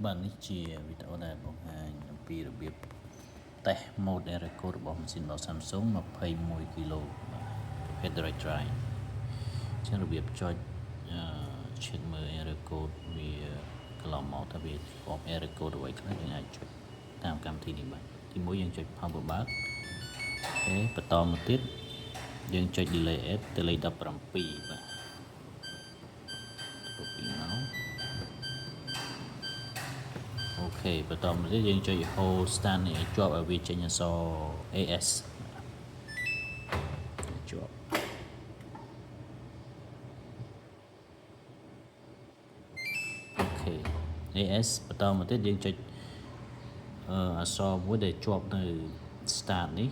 Bạnនេះជាវីដេអូដែលបង្ហាញអំពីរបៀបតេស្ត mode error code របស់ម៉ាស៊ីនរបស់ Samsung 21 គីឡូប្រភេទ direct drive ចឹងរបៀបចុចcheck មើល error code វាកន្លងមកថាវាអប error code អ្វីខ្លះយើងអាចចុចតាមកម្មវិធីនេះបានទីមួយយើងចុច power បើកអូខេបន្តមកទៀតយើងចុច delay add ទៅលេខ17បាទពីមកអូខេបន្តមកទៀតយើងចុច hold stand នេះឲ្យជាប់ឲ្យវាចេញអក្សរ AS ជាប់អូខេ AS បន្តមកទៀតយើងចុចអក្សរមួយដែលជាប់នៅ start នេះ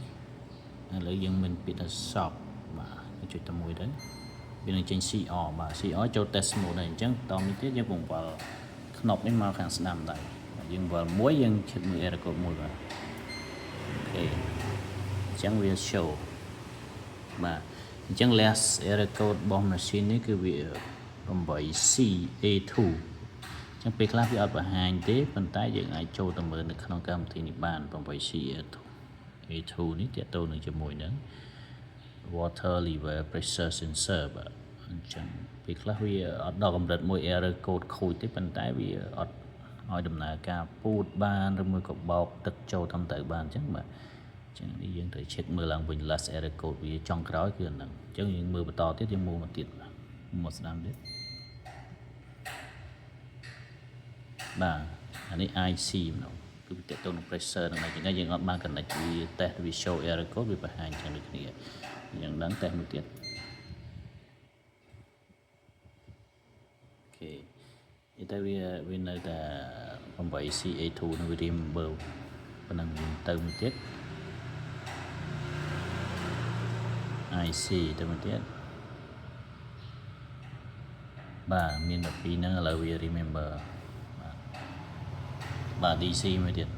ឥឡូវយើងមានពាក្យថា shop បាទចុចតែមួយទៅវានឹងចេញ CR បាទ CR ចូល test mode ហើយអញ្ចឹងតទៅទៀតយើងបង្វិលខ្នប់នេះមកខាងស្ដាំដែរយើងវិលមួយយើងឈិតមើល error code មួយបាទអូខេអញ្ចឹងវា show បាទអញ្ចឹង last error code របស់ machine នេះគឺវា 8CA2 អញ្ចឹងពេលខ្លះវាអត់បង្ហាញទេប៉ុន្តែយើងអាចចូលទៅមើលនៅក្នុងកម្មវិធីនេះបាន 8CA2 នេះទាក់ទងនឹងជាមួយនឹង water level pressure sensor បាទអញ្ចឹងពេលខ្លះវាអត់ដល់កម្រិតមួយ error code ខូចទេប៉ុន្តែវាអត់ឲ្យដំណើរការពូតបានឬមួយក៏បោកទឹកចូលតាមទៅបានអញ្ចឹងបាទអញ្ចឹងនេះយើងត្រូវ check មើលឡើងវិញ last error code វាចុងក្រោយគឺអាហ្នឹងអញ្ចឹងយើងមើលបន្តទៀតយើងមកទៀតមកស្ដាំទៀតបាទអានេះ IC ម្ដងគឺវាទាក់ទងនឹង pressure ហ្នឹងហើយយើងអត់បាន connect វា test វា show error code វាបង្ហាញចឹងដូចគ្នាយ៉ាងហ្នឹង test មួយទៀតអូខេតែវានៅតែ 8CA2 នឹងវា remember ប៉ុណ្ណឹងទៅមួយទៀត IC ទៅមួយទៀតបាទមាន12ហ្នឹងឥឡូវវា remember បាទ DC មួយទៀត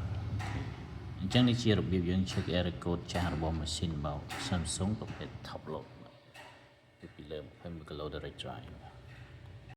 អញ្ចឹងនេះជារបៀបយើង check error code ចាស់របស់ machine របស់ Samsung ប្រភេទ top load ពីលើ21 kg direct drive